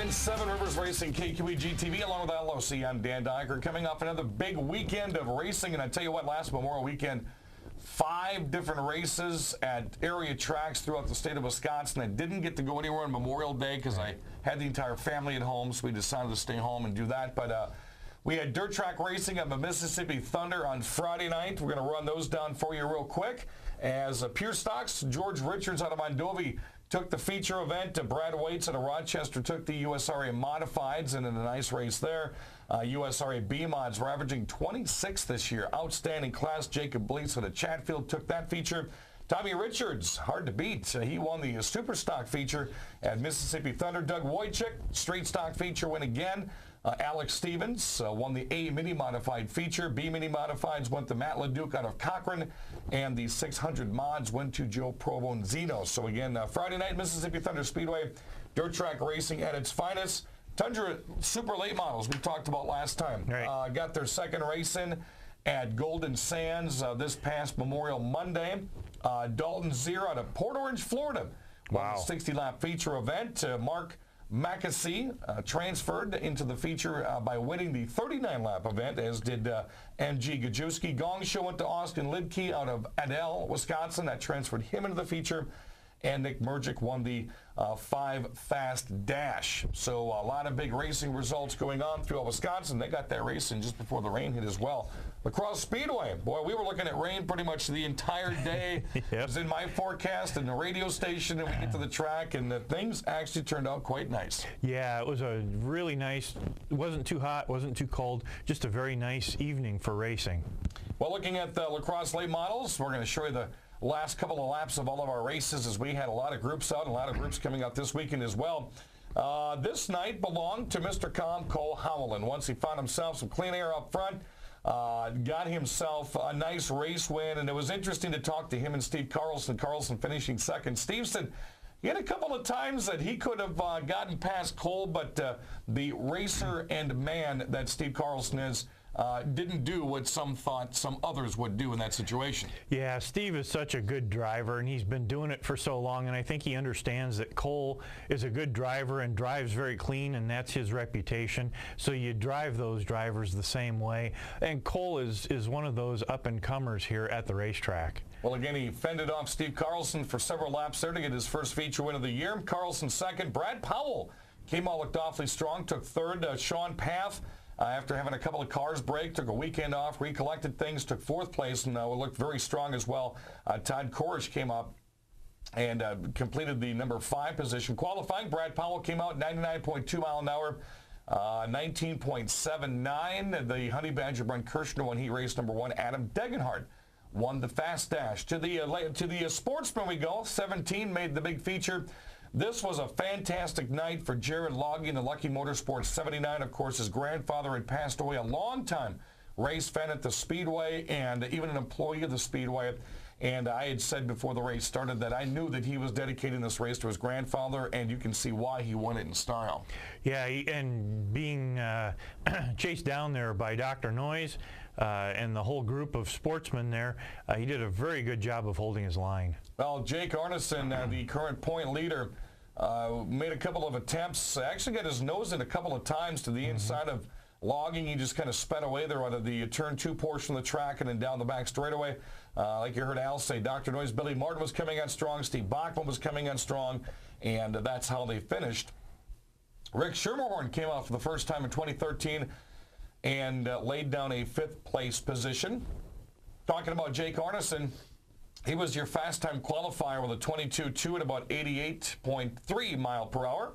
and Seven Rivers Racing, KQEG TV, along with LOC. I'm Dan Diker, coming off another big weekend of racing. And I tell you what, last Memorial Weekend, 5 different races at area tracks throughout the state of Wisconsin. I didn't get to go anywhere on Memorial Day because I had the entire family at home, so we decided to stay home and do that. But we had dirt track racing on the Mississippi Thunder on Friday night. We're going to run those down for you real quick. As Pure Stocks, George Richards out of Mondovi took the feature event. Brad Waits out of Rochester took the USRA Modifieds, and in a nice race there. USRA B-Mods were averaging 26th this year. Outstanding class. Jacob Blease out of Chatfield took that feature. Tommy Richards, hard to beat. He won the Super Stock feature at Mississippi Thunder. Doug Wojcik, straight stock feature win again. Alex Stevens won the A Mini Modified feature. B Mini Modifieds went to Matt LeDuc out of Cochrane, and the 600 mods went to Joe Provenzino. So again, Friday night, Mississippi Thunder Speedway, dirt track racing at its finest. Tundra Super Late Models we talked about last time. Right. Got their second race in at Golden Sands this past Memorial Monday. Dalton Zier out of Port Orange, Florida. Wow. 60-lap feature event. Mark Mackesy transferred into the feature by winning the 39-lap event, as did MG Gajewski. Gong Show went to Austin Lidke out of Adel, Wisconsin. That transferred him into the feature. And Nick Murgic won the 5 Fast Dash. So a lot of big racing results going on throughout Wisconsin. They got that racing just before the rain hit as well. The Crosse Speedway, boy, we were looking at rain pretty much the entire day. Yep. It was in my forecast and the radio station, and we get to the track, and the things actually turned out quite nice. Yeah, it was a really nice, it wasn't too hot, wasn't too cold, just a very nice evening for racing. Well, looking at the lacrosse late models, we're going to show you the last couple of laps of all of our races, as we had a lot of groups out and a lot of groups coming out this weekend as well. This night belonged to Mr. Calm Cole Howland. Once he found himself some clean air up front, got himself a nice race win, and it was interesting to talk to him and Steve Carlson. Carlson finishing second. Steve said he had a couple of times that he could have gotten past Cole, but the racer and man that Steve Carlson is didn't do what some thought some others would do in that situation. Yeah, Steve is such a good driver, and he's been doing it for so long, and I think he understands that Cole is a good driver and drives very clean, and that's his reputation. So you drive those drivers the same way, and Cole is one of those up-and-comers here at the racetrack. Well, again, he fended off Steve Carlson for several laps there to get his first feature win of the year. Carlson second. Brad Powell came out, looked awfully strong, took third. Sean Path, after having a couple of cars break, took a weekend off, recollected things, took 4th place, and looked very strong as well. Todd Korish came up and completed the number 5 position. Qualifying, Brad Powell came out 99.2 mile an hour, 19.79. The Honey Badger Brent Kirshner when he raced number 1. Adam Degenhardt won the Fast Dash. To the sportsman we go. 17 made the big feature. This was a fantastic night for Jared Logie in the Lucky Motorsports 79. Of course, his grandfather had passed away, a long-time race fan at the Speedway and even an employee of the Speedway. And I had said before the race started that I knew that he was dedicating this race to his grandfather, and you can see why he won it in style. Yeah, and being chased down there by Dr. Noyes and the whole group of sportsmen there, he did a very good job of holding his line. Well, Jake Arneson, the current point leader, made a couple of attempts, actually got his nose in a couple of times to the inside of Logging. He just kind of sped away there out of the turn 2 portion of the track and then down the back straightaway. Like you heard Al say, Dr. Noyes, Billy Martin was coming on strong, Steve Bachman was coming on strong, and that's how they finished. Rick Schermerhorn came out for the first time in 2013 and laid down a 5th place position. Talking about Jake Arneson, he was your fast time qualifier with a 22.2 at about 88.3 mile per hour.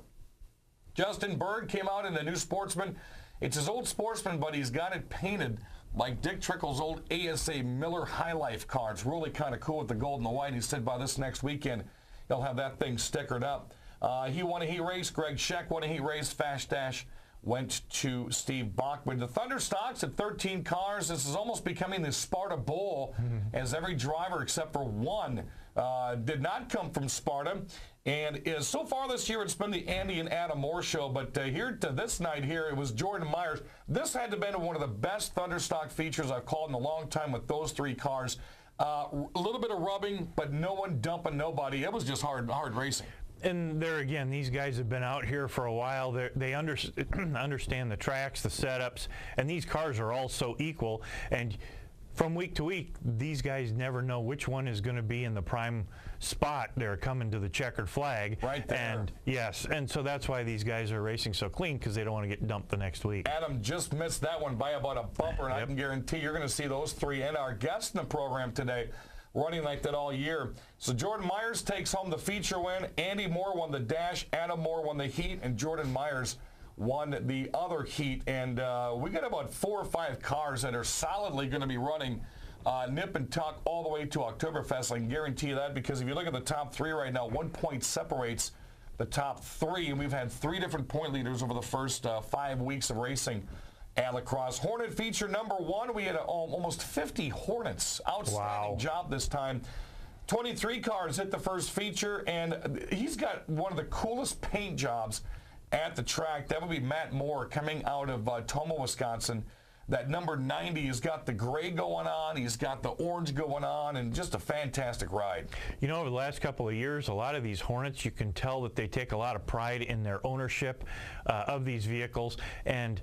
Justin Bird came out in the new Sportsman. It's his old Sportsman, but he's got it painted like Dick Trickle's old ASA Miller High Life car. It's really kind of cool with the gold and the white. He said by this next weekend, he'll have that thing stickered up. He won a heat race. Greg Scheck won a heat race. Fast Dash went to Steve Bachman. The Thunder Stocks at 13 cars. This is almost becoming the Sparta Bowl, as every driver except for one did not come from Sparta. And so far this year, it's been the Andy and Adam Moore show. But here to this night here, it was Jordan Myers. This had to have been one of the best Thunderstock features I've called in a long time with those 3 cars. A little bit of rubbing, but no one dumping nobody. It was just hard racing. And there again, these guys have been out here for a while. They understand the tracks, the setups, and these cars are all so equal. And from week to week, these guys never know which one is going to be in the prime spot. They're coming to the checkered flag. Right there. And yes, and so that's why these guys are racing so clean, because they don't want to get dumped the next week. Adam just missed that one by about a bumper, and I can guarantee you're going to see those three and our guests in the program today running like that all year. So Jordan Myers takes home the feature win. Andy Moore won the dash. Adam Moore won the heat, and Jordan Myers won the other heat. And we got about 4 or 5 cars that are solidly going to be running nip and tuck all the way to Oktoberfest. I can guarantee you that, because if you look at the top 3 right now, 1 point separates the top 3, and we've had 3 different point leaders over the first 5 weeks of racing at La Crosse. Hornet feature number 1, we had almost 50 Hornets. Outstanding job this time. 23 cars hit the first feature, and he's got one of the coolest paint jobs at the track. That would be Matt Moore, coming out of Tomah, Wisconsin. That number 90 has got the gray going on, he's got the orange going on, and just a fantastic ride. You know, over the last couple of years, a lot of these Hornets, you can tell that they take a lot of pride in their ownership of these vehicles. And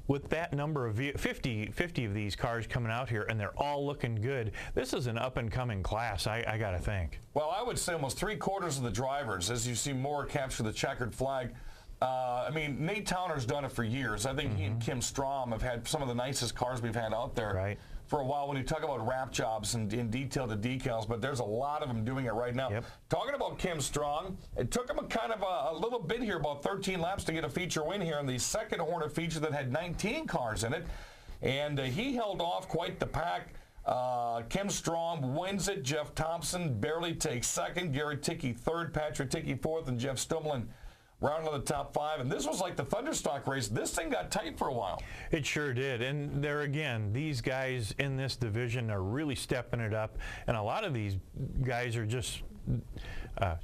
with that number of 50 of these cars coming out here, and they're all looking good, this is an up-and-coming class, I got to think. Well, I would say almost 3/4 of the drivers, as you see more capture the checkered flag. I mean, Nate Towner's done it for years. I think he and Kim Strom have had some of the nicest cars we've had out there for a while when you talk about wrap jobs and in detail to decals, but there's a lot of them doing it right now. Talking about Kim Strom, it took him a little bit here, about 13 laps to get a feature win here in the second Hornet feature that had 19 cars in it, and he held off quite the pack. Kim Strom wins it. Jeff Thompson barely takes second. Garrett Tickey third. Patrick Tickey fourth. And Jeff Stumlin round of the top 5. And this was like the Thunderstock race. This thing got tight for a while. It sure did. And there again, these guys in this division are really stepping it up. And a lot of these guys are just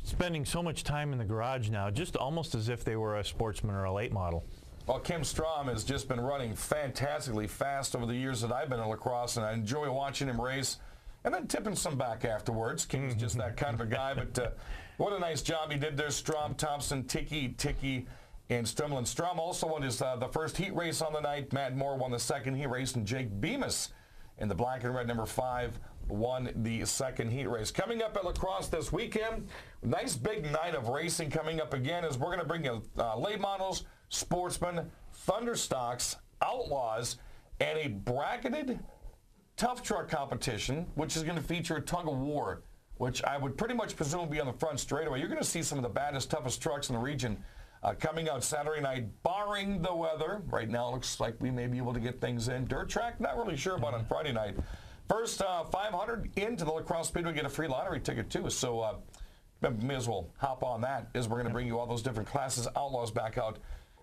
spending so much time in the garage now, just almost as if they were a sportsman or a late model. Well, Kim Strom has just been running fantastically fast over the years that I've been in La Crosse, and I enjoy watching him race and then tipping some back afterwards. Kim's just that kind of a guy, but what a nice job he did there. Strom, Thompson, Tickey, and Stumlin. Strom also won his the first heat race on the night. Matt Moore won the second heat race, and Jake Bemis in the black and red number 5 won the second heat race. Coming up at La Crosse this weekend, nice big night of racing coming up again, as we're going to bring you late models, sportsmen, Thunderstocks, Outlaws, and a bracketed tough truck competition, which is going to feature a tug of war, which I would pretty much presume will be on the front straightaway. You're going to see some of the baddest, toughest trucks in the region coming out Saturday night, barring the weather. Right now it looks like we may be able to get things in. Dirt track, not really sure about on Friday night. First 500 into the La Crosse Speedway get a free lottery ticket too, so may as well hop on that, as we're going to bring you all those different classes. Outlaws back out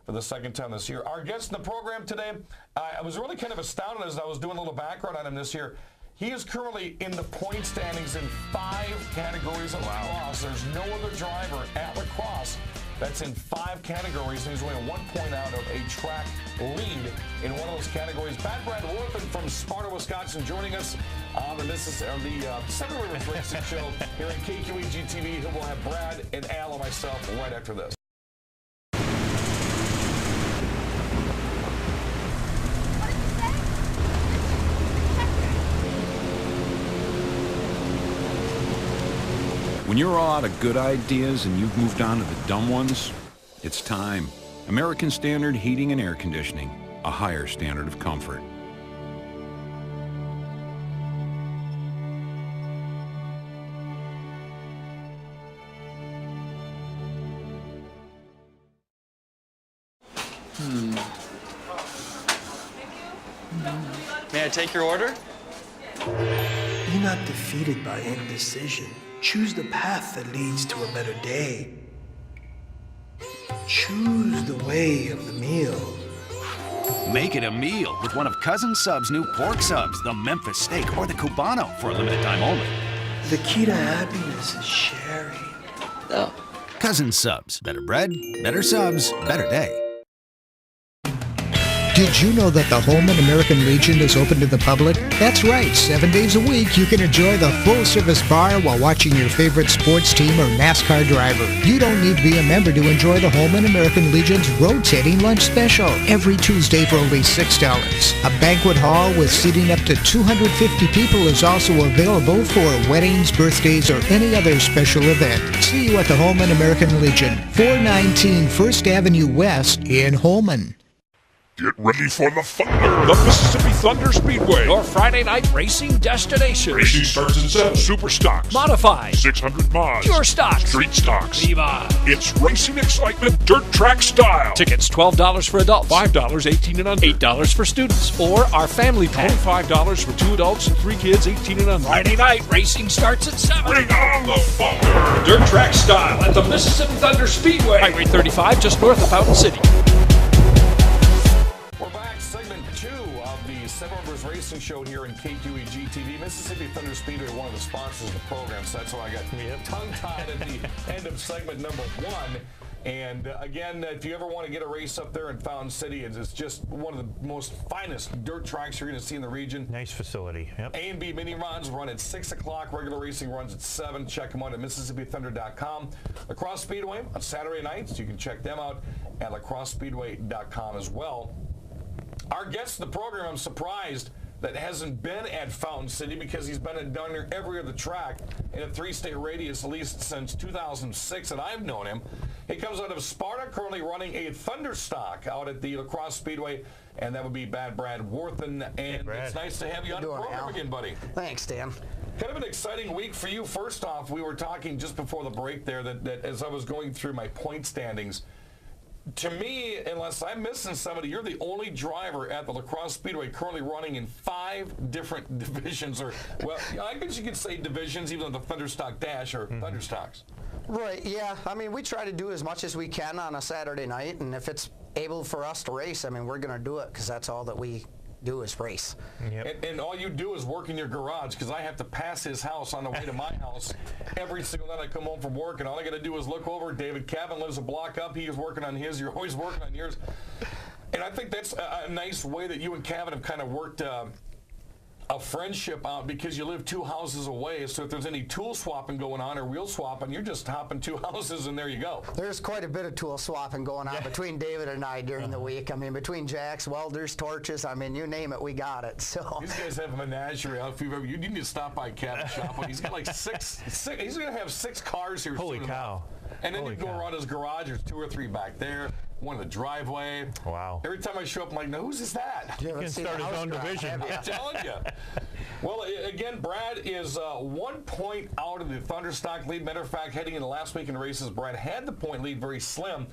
for the second time this year. Our guest in the program today, I was really kind of astounded as I was doing a little background on him this year. He is currently in the point standings in 5 categories at La Crosse. There's no other driver at La Crosse that's in 5 categories, and he's only 1 point out of a track lead in one of those categories. Brad Warthan from Sparta, Wisconsin, joining us on the Seven Rivers Racing Show here in KQEG TV. We'll have Brad and Al and myself right after this. When you're all out of good ideas and you've moved on to the dumb ones, it's time. American Standard Heating and Air Conditioning, a higher standard of comfort. May I take your order? Be not defeated by indecision. Choose the path that leads to a better day. Choose the way of the meal. Make it a meal with one of Cousin Sub's new pork subs, the Memphis steak, or the Cubano for a limited time only. The key to happiness is sharing. Oh. Cousin Subs. Better bread, better subs, better day. Did you know that the Holman American Legion is open to the public? That's right, 7 days a week you can enjoy the full-service bar while watching your favorite sports team or NASCAR driver. You don't need to be a member to enjoy the Holman American Legion's rotating lunch special every Tuesday for only $6. A banquet hall with seating up to 250 people is also available for weddings, birthdays, or any other special event. See you at the Holman American Legion, 419 First Avenue West in Holman. Get ready for the Thunder! The Mississippi Thunder Speedway. Your Friday night racing destination. Racing starts at 7. Super stocks. Modified. 600 mods. Pure stocks. Street stocks. Viva. It's racing excitement, dirt track style. Tickets $12 for adults. $5, 18 and under. $8 for students. Or our family pack. $25 for 2 adults and 3 kids, 18 and under. Friday night racing starts at 7. Bring on the Thunder! Dirt track style at the Mississippi Thunder Speedway. Highway 35 just north of Fountain City. Racing show here in KQEG TV. Mississippi Thunder Speedway, one of the sponsors of the program, so that's why I got tongue-tied at the end of segment number 1. And again, if you ever want to get a race up there in Fountain City, it's just one of the most finest dirt tracks you're going to see in the region. Nice facility. Yep. A and B mini runs run at 6 o'clock. Regular racing runs at 7. Check them out at MississippiThunder.com. The Crosse Speedway on Saturday nights. You can check them out at lacrossespeedway.com as well. Our guest of the program, I'm surprised that hasn't been at Fountain City because he's been at down near every other track in a 3-state radius at least since 2006 that I've known him. He comes out of Sparta, currently running a Thunder stock out at the Crosse Speedway, and that would be Brad Warthan. And it's nice to have you on the program again, buddy. Thanks, Dan. Kind of an exciting week for you. First off, we were talking just before the break there that as I was going through my point standings, to me, unless I'm missing somebody, you're the only driver at the Crosse Speedway currently running in 5 different divisions. Or, well, I guess you could say divisions, even though the Thunderstock Dash or Thunderstocks. Right, yeah. I mean, we try to do as much as we can on a Saturday night, and if it's able for us to race, I mean, we're going to do it because that's all that we do is race. Yep. And all you do is work in your garage because I have to pass his house on the way to my house every single night I come home from work, and all I got to do is look over. David Cavan lives a block up. He is working on his. You're always working on yours. And I think that's a nice way that you and Cavan have kind of worked a friendship out because you live 2 houses away. So if there's any tool swapping going on or wheel swapping, you're just hopping 2 houses and there you go. There's quite a bit of tool swapping going on between David and I during the week. I mean, between jacks, welders, torches, I mean, you name it, we got it. So these guys have a menagerie. If you've ever, you need to stop by Cavan's shop. He's got like six. He's going to have 6 cars here. Holy cow. And then you go around his garage. There's 2 or 3 back there. One in the driveway. Wow. Every time I show up, I'm like, no, whose is that? you He can start his own division. I'm telling you. Well, again, Brad is 1 point out of the Thunderstock lead. Matter of fact, heading into last week in races, Brad had the point lead very slim.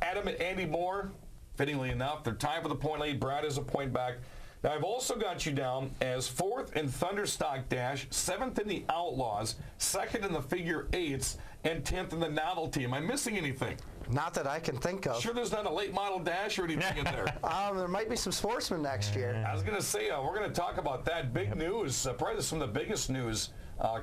Adam and Andy Moore, fittingly enough, they're tied for the point lead. Brad is a point back. Now, I've also got you down as 4th in Thunderstock Dash, 7th in the Outlaws, 2nd in the Figure 8s, and 10th in the Novelty. Am I missing anything? Not that I can think of. Sure there's not a late model dash or anything in there? There might be some sportsmen next year. I was going to say, we're going to talk about that. Big news, probably some of the biggest news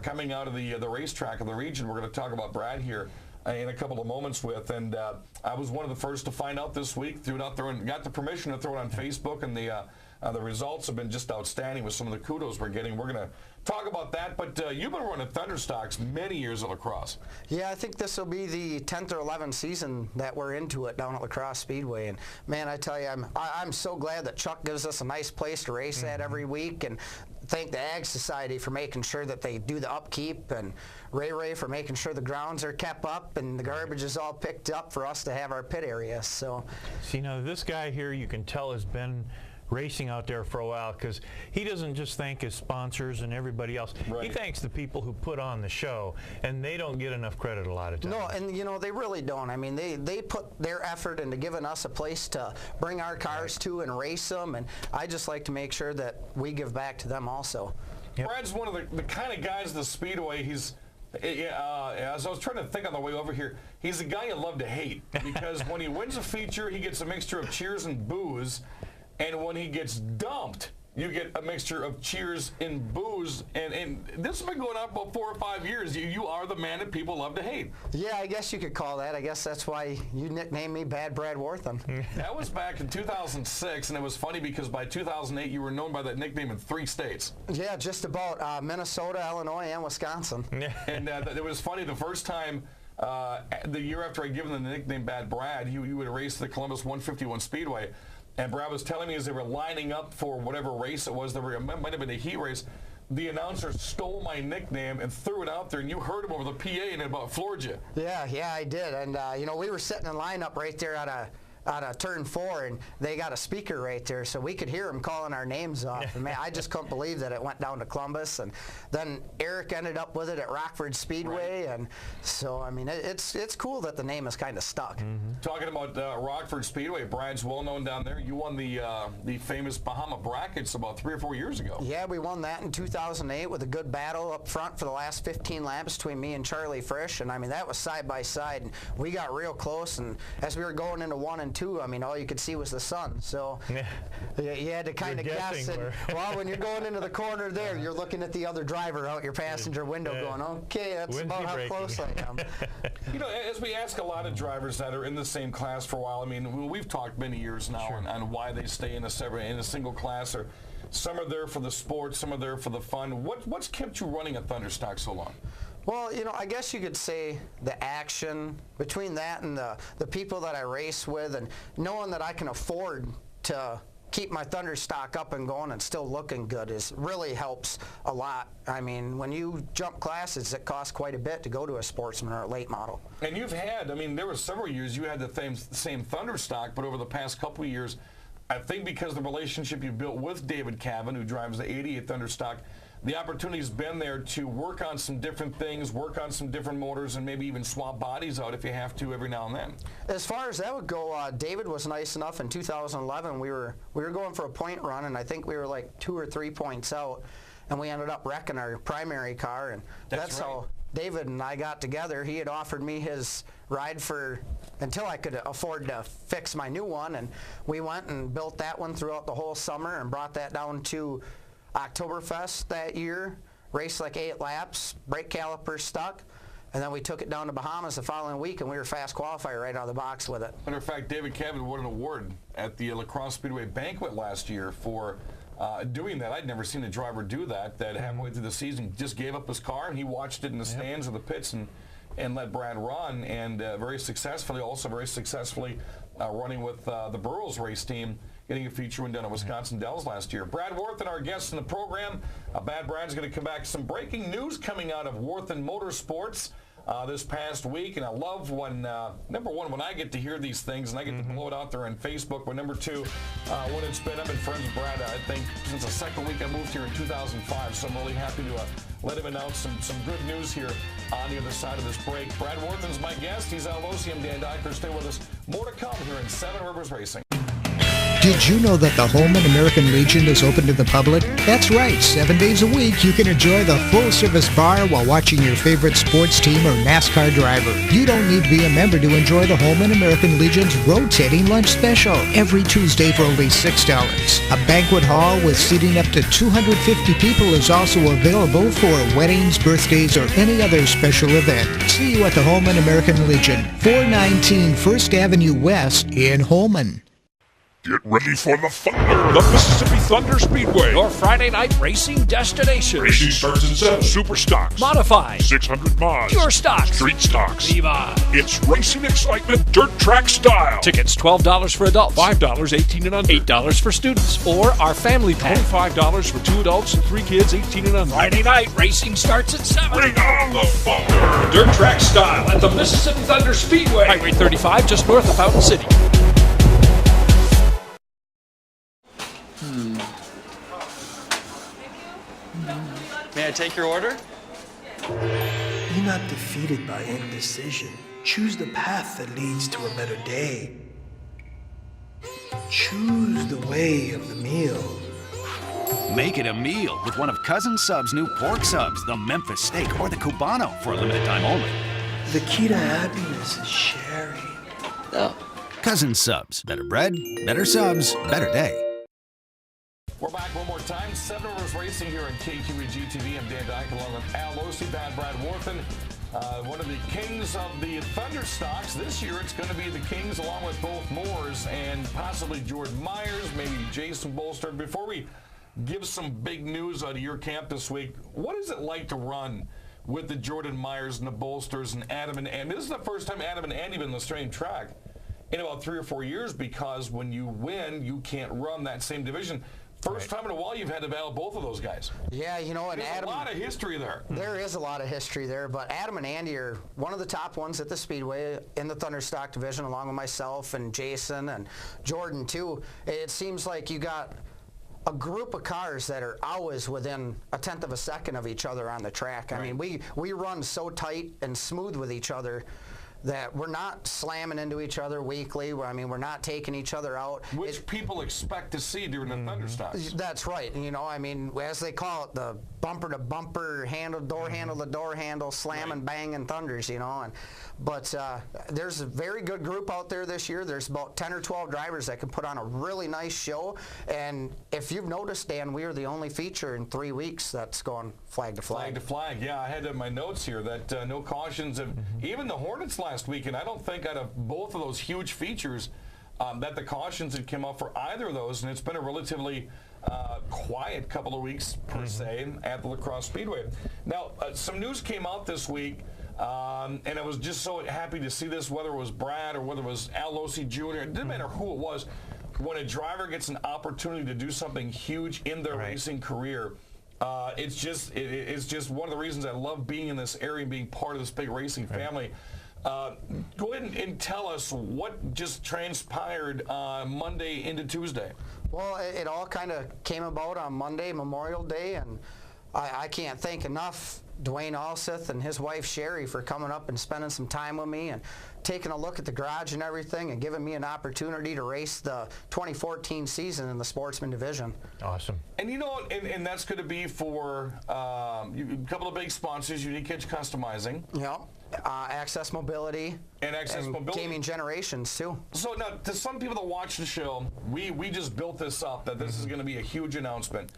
coming out of the racetrack of the region. We're going to talk about Brad here in a couple of moments with. And I was one of the first to find out this week, threw it out there and got the permission to throw it on Facebook. And the results have been just outstanding with some of the kudos we're getting. We're going to talk about that, but you've been running Thunderstocks many years at lacrosse. Yeah, I think this will be the 10th or 11th season that we're into it down at Crosse Speedway. And man, I tell you, I'm so glad that Chuck gives us a nice place to race at every week, and thank the Ag Society for making sure that they do the upkeep, and Ray for making sure the grounds are kept up and the garbage is all picked up for us to have our pit area. So, see, now this guy here, you can tell has been racing out there for a while because he doesn't just thank his sponsors and everybody else. Right. He thanks the people who put on the show, and they don't get enough credit a lot of times. No, and you know, they really don't. I mean, they put their effort into giving us a place to bring our cars to and race them, and I just like to make sure that we give back to them also. Yep. Brad's one of the kind of guys at the Speedway, as I was trying to think on the way over here, he's a guy you love to hate because when he wins a feature, he gets a mixture of cheers and boos. And when he gets dumped, you get a mixture of cheers and boos, and this has been going on for 4 or 5 years. You are the man that people love to hate. Yeah, I guess you could call that. I guess that's why you nicknamed me Bad Brad Warthan. That was back in 2006, and it was funny because by 2008 you were known by that nickname in 3 states. Yeah, just about Minnesota, Illinois, and Wisconsin. And it was funny the first time. The year after I'd given the nickname Bad Brad, you would race the Columbus 151 Speedway. And Brad was telling me as they were lining up for whatever race it was, it might have been a heat race, the announcer stole my nickname and threw it out there, and you heard him over the PA, and it about floored you. Yeah, I did. And, we were sitting in lineup right there out of turn 4, and they got a speaker right there, so we could hear them calling our names off. And man, I just couldn't believe that it went down to Columbus, and then Eric ended up with it at Rockford Speedway, and so I mean, it's cool that the name is kind of stuck. Talking about Rockford Speedway, Brad's well known down there. You won the famous Bahama Brackets about 3 or 4 years ago. Yeah, we won that in 2008 with a good battle up front for the last 15 laps between me and Charlie Frisch, and I mean that was side by side, and we got real close. And as we were going into 1 and 2, I mean, all you could see was the sun, so you had to kind of guess. And, well, when you're going into the corner there, you're looking at the other driver out your passenger window going, okay, that's about how close I am. As we ask a lot of drivers that are in the same class for a while, I mean, we've talked many years now on why they stay in a single class, or some are there for the sport, some are there for the fun. What's kept you running a Thunderstock so long? Well, I guess you could say the action between that and the people that I race with, and knowing that I can afford to keep my Thunderstock up and going and still looking good really helps a lot. I mean, when you jump classes, it costs quite a bit to go to a Sportsman or a late model. And you've had, I mean, there were several years you had the same Thunderstock, but over the past couple of years, I think because of the relationship you built with David Cavan, who drives the 88 Thunderstock, the opportunity's been there to work on some different things, work on some different motors, and maybe even swap bodies out if you have to every now and then. As far as that would go, David was nice enough in 2011. We were going for a point run, and I think we were like 2 or 3 points out, and we ended up wrecking our primary car, and that's right. How David and I got together. He had offered me his ride until I could afford to fix my new one, and we went and built that one throughout the whole summer and brought that down to Oktoberfest that year, raced like 8 laps, brake caliper stuck, and then we took it down to Bahamas the following week, and we were fast qualifier right out of the box with it. Matter of fact, David Cavan won an award at the Crosse Speedway banquet last year for doing that. I'd never seen a driver do that halfway through the season just gave up his car, and he watched it in the stands of the pits and let Brad run, and very successfully running with the Burroughs race team, getting a feature win down at Wisconsin Dells last year. Brad Warthan, our guest in the program. Bad Brad's going to come back. Some breaking news coming out of Warthan Motorsports this past week, and I love when, number one, when I get to hear these things and I get to blow it out there on Facebook, but number two, when it's been, I've been friends with Brad, I think, since the second week I moved here in 2005, so I'm really happy to let him announce some good news here on the other side of this break. Brad Warthan's my guest. He's Al Losi. I'm Dan Dyker. Stay with us. More to come here in Seven Rivers Racing. Did you know that the Holman American Legion is open to the public? That's right. 7 days a week, you can enjoy the full-service bar while watching your favorite sports team or NASCAR driver. You don't need to be a member to enjoy the Holman American Legion's rotating lunch special every Tuesday for only $6. A banquet hall with seating up to 250 people is also available for weddings, birthdays, or any other special event. See you at the Holman American Legion, 419 First Avenue West in Holman. Get ready for the Thunder! The Mississippi Thunder Speedway! Your Friday night racing destination. Racing starts in 7. Super stocks. Modified. 600 mods. Pure stocks. Street stocks. Viva. It's racing excitement, dirt track style. Tickets $12 for adults. $5 18 and under. $8 for students. Or our family pack. $25 for 2 adults and 3 kids 18 and under. Friday night racing starts at 7. Bring on the Thunder! Dirt track style at the Mississippi Thunder Speedway. Highway 35 just north of Fountain City. May I take your order? Be not defeated by indecision. Choose the path that leads to a better day. Choose the way of the meal. Make it a meal with one of Cousin Sub's new pork subs, the Memphis steak, or the Cubano for a limited time only. The key to happiness is sharing. No. Cousin Subs. Better bread, better subs, better day. We're back one more time. 7 Rivers Racing here on KQEG TV. I'm Dan Dyke along with Al Losey, Brad Warthan. One of the kings of the Thunderstocks. This year it's going to be the Kings along with both Moores and possibly Jordan Myers, maybe Jason Bolster. Before we give some big news out of your camp this week, what is it like to run with the Jordan Myers and the Bolsters and Adam and Andy? This is the first time Adam and Andy have been on the same track in about 3 or 4 years, because when you win, you can't run that same division. First time in a while you've had to battle both of those guys. Yeah, you know, and there's Adam, a lot of history there. There is a lot of history there, but Adam and Andy are one of the top ones at the Speedway in the Thunderstock division, along with myself and Jason and Jordan too. It seems like you got a group of cars that are always within a tenth of a second of each other on the track. I mean, we run so tight and smooth with each other that we're not slamming into each other weekly. I mean, we're not taking each other out. Which people expect to see during the Thunderstocks. That's right. You know, I mean, as they call it, the bumper-to-bumper, door handle to door handle, slam and bang and thunders, you know. But there's a very good group out there this year. There's about 10 or 12 drivers that can put on a really nice show. And if you've noticed, Dan, we are the only feature in 3 weeks that's going flag to flag. Flag to flag, yeah. I had in my notes here that no cautions. Even the Hornets last week, and I don't think out of both of those huge features that the cautions had come up for either of those, and it's been a relatively quiet couple of weeks, per se, at the Crosse Speedway. Now, some news came out this week, and I was just so happy to see this, whether it was Brad or whether it was Al Losey Jr., it didn't matter who it was. When a driver gets an opportunity to do something huge in their racing career, it's just one of the reasons I love being in this area and being part of this big racing family. Go ahead and tell us what just transpired Monday into Tuesday. Well, it all kind of came about on Monday, Memorial Day, and I can't thank enough Dwayne Alseth and his wife Sherry for coming up and spending some time with me and taking a look at the garage and everything and giving me an opportunity to race the 2014 season in the Sportsman division. Awesome. And you know, and that's going to be for a couple of big sponsors, Unique Edge Customizing. Yeah. Access Mobility. And Access Mobility. Gaming Generations, too. So now, to some people that watch the show, we just built this up, that this is going to be a huge announcement.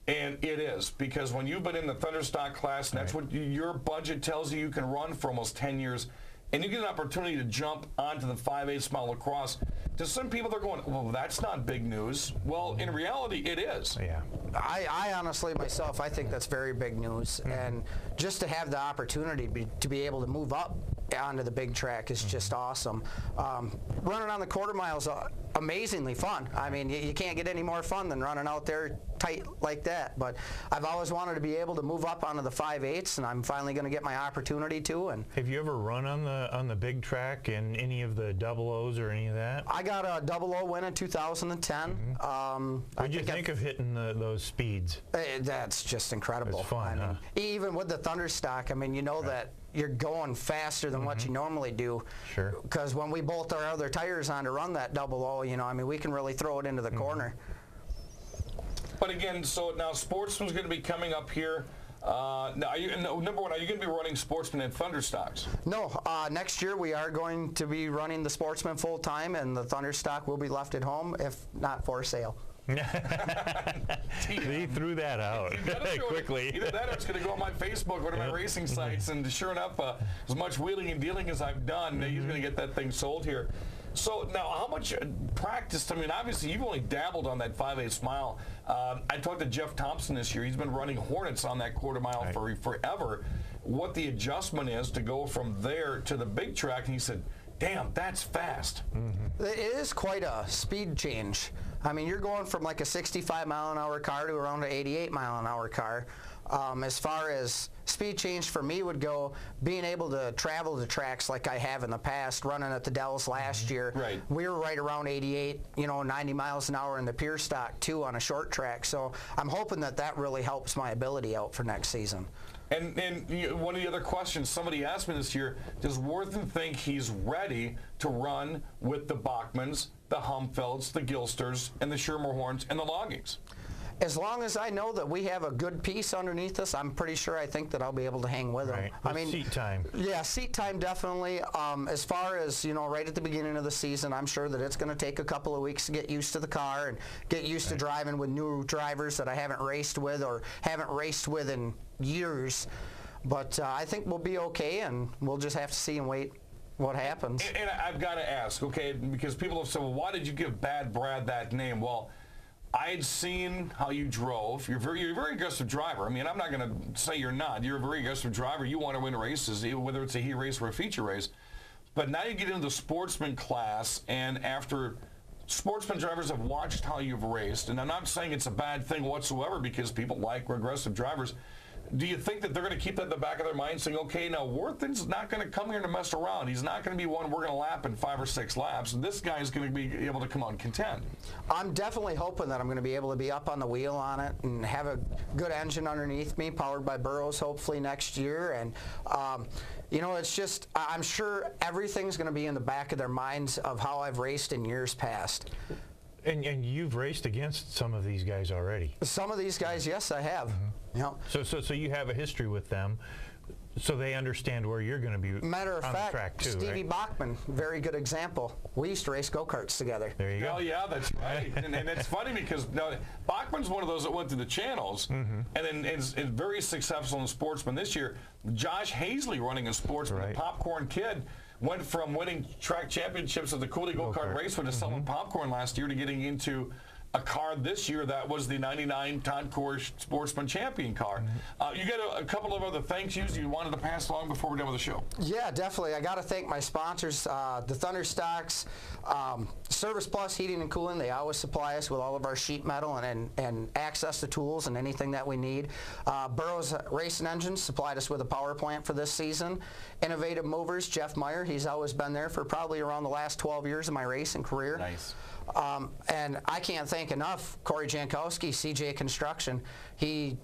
And it is, because when you've been in the Thunderstock class, and that's what your budget tells you can run for almost 10 years, and you get an opportunity to jump onto the 5/8 mile lacrosse, to some people they're going, well, that's not big news. Well, in reality, it is. Yeah. I honestly, myself, I think that's very big news. And just to have the opportunity to be able to move up onto the big track is just awesome. Running on the quarter mile is amazingly fun. I mean, you can't get any more fun than running out there tight like that. But I've always wanted to be able to move up onto the 5/8, and I'm finally going to get my opportunity to. And have you ever run on the big track in any of the double O's or any of that? I got a double O win in 2010. What do you think of hitting those speeds? That's just incredible. It's fun, I mean, even with the Thunderstock, I mean, you know that you're going faster than what you normally do. Sure. Because when we bolt our other tires on to run that double O, you know, I mean, we can really throw it into the corner. But again, so now Sportsman's going to be coming up here. Now, number one, are you going to be running Sportsman and Thunderstocks? No. Next year we are going to be running the Sportsman full time, and the Thunderstock will be left at home, if not for sale. He threw that out quickly. Either that or it's going to go on my Facebook, one of my racing sites, and sure enough, as much wheeling and dealing as I've done, he's going to get that thing sold here. So now, how much practice? I mean, obviously, you've only dabbled on that 5/8 mile. I talked to Jeff Thompson this year. He's been running Hornets on that quarter mile for forever. What the adjustment is to go from there to the big track, and he said, damn, that's fast. It is quite a speed change. I mean, you're going from like a 65 mile an hour car to around an 88 mile an hour car. As far as speed change for me would go, being able to travel the tracks like I have in the past, running at the Dells last year, we were right around 88, 90 miles an hour in the Pier Stock too on a short track. So I'm hoping that really helps my ability out for next season. And one of the other questions somebody asked me this year, does Warthan think he's ready to run with the Bachmans, the Humfelds, the Gilsters, and the Shermerhorns, and the Loggings? as long as I know that we have a good piece underneath us, I'm pretty sure I think that I'll be able to hang with them. I mean, seat time. Yeah, seat time definitely. As far as, right at the beginning of the season, I'm sure that it's going to take a couple of weeks to get used to the car and get used to driving with new drivers that I haven't raced with or haven't raced with in years. But I think we'll be okay, and we'll just have to see and wait what happens. And I've got to ask, okay, because people have said, well, why did you give Bad Brad that name? Well, I'd seen how you drove. You're a very aggressive driver. I mean, I'm not going to say you're not. You're a very aggressive driver. You want to win races, whether it's a heat race or a feature race. But now you get into the sportsman class, and after sportsman drivers have watched how you've raced, and I'm not saying it's a bad thing whatsoever because people like aggressive drivers. Do you think that they're going to keep that in the back of their mind, saying, okay, now Warthan's not going to come here to mess around. He's not going to be one we're going to lap in 5 or 6 laps. This guy's going to be able to come out and contend. I'm definitely hoping that I'm going to be able to be up on the wheel on it and have a good engine underneath me, powered by Burroughs hopefully next year. And, it's just, I'm sure everything's going to be in the back of their minds of how I've raced in years past. And you've raced against some of these guys already. Some of these guys, yes, I have. So you have a history with them, so they understand where you're going to be. Matter of fact, the track too, Stevie Bachman, very good example. We used to race go-karts together. There you go. Oh yeah, that's right. and it's funny because Bachman's one of those that went to the channels, and then is very successful in sportsman this year. Josh Hazley running a sportsman, the popcorn kid. Went from winning track championships at the Cooley Go-Kart Raceway to selling popcorn last year to getting into a car this year that was the 99 Toncourt Sportsman Champion car. You got a couple of other thank yous you wanted to pass along before we're done with the show? Yeah, definitely. I got to thank my sponsors, the Thunderstocks, Service Plus Heating and Cooling. They always supply us with all of our sheet metal and access to tools and anything that we need. Burroughs Racing Engines supplied us with a power plant for this season. Innovative Movers, Jeff Meyer, he's always been there for probably around the last 12 years of my racing career. Nice. And I can't thank enough Corey Jankowski, CJ Construction. He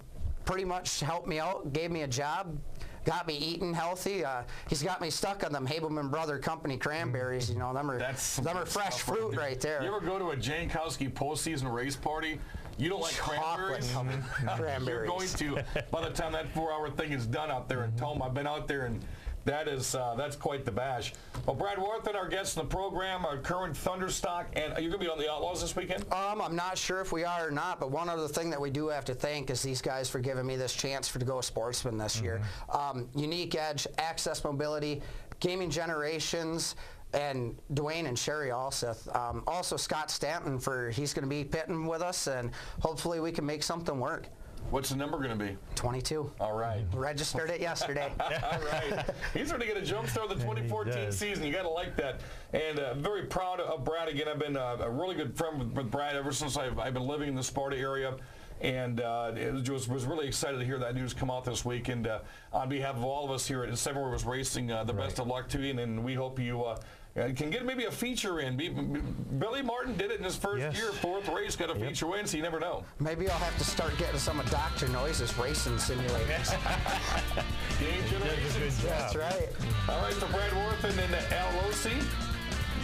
pretty much helped me out, gave me a job, got me eating healthy. He's got me stuck on them Hableman Brother Company cranberries. Them are fresh fruit right there. You ever go to a Jankowski postseason race party? You don't like cranberries? Cranberries. You're going to, by the time that 4-hour thing is done out there in Tome. I've been out there, and that's quite the bash. Well, Brad Warthan, our guest in the program, our current Thunderstock, and you're going to be on the Outlaws this weekend? I'm not sure if we are or not, but one other thing that we do have to thank is these guys for giving me this chance to go sportsman this year. Unique Edge, Access Mobility, Gaming Generations, and Dwayne and Sherry Alseth. Also Scott Stanton, he's going to be pitting with us, and hopefully we can make something work. What's the number going to be? 22. All right. Registered it yesterday. All right. He's going to get a jump start of the 2014 season. You got to like that. And very proud of Brad. Again, I've been a really good friend with Brad ever since I've been living in the Sparta area. And was really excited to hear that news come out this week. And on behalf of all of us here at Seven Rivers Racing, the best of luck to you. And we hope you can get maybe a feature in. Billy Martin did it in his first year, 4th race, got a feature win, so you never know. Maybe I'll have to start getting some of Dr. Noise's racing simulators. Game Generation. That's right. All right, so Brad Warthan and Al Losi.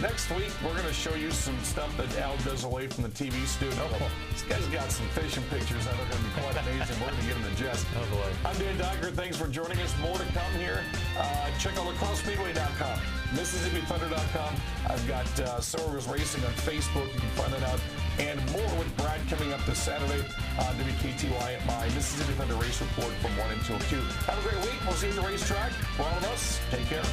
Next week, we're going to show you some stuff that Al does away from the TV studio. This guy's got some fishing pictures that are going to be quite amazing. We're going to get them to Jess. Oh, boy. I'm Dan Diker. Thanks for joining us. More to come here. Check out CrosseSpeedway.com, MississippiThunder.com. I've got Silver's Racing on Facebook. You can find that out. And more with Brad coming up this Saturday on WKTY at my Mississippi Thunder Race Report from 1 until 2. Have a great week. We'll see you at the racetrack. For all of us, take care.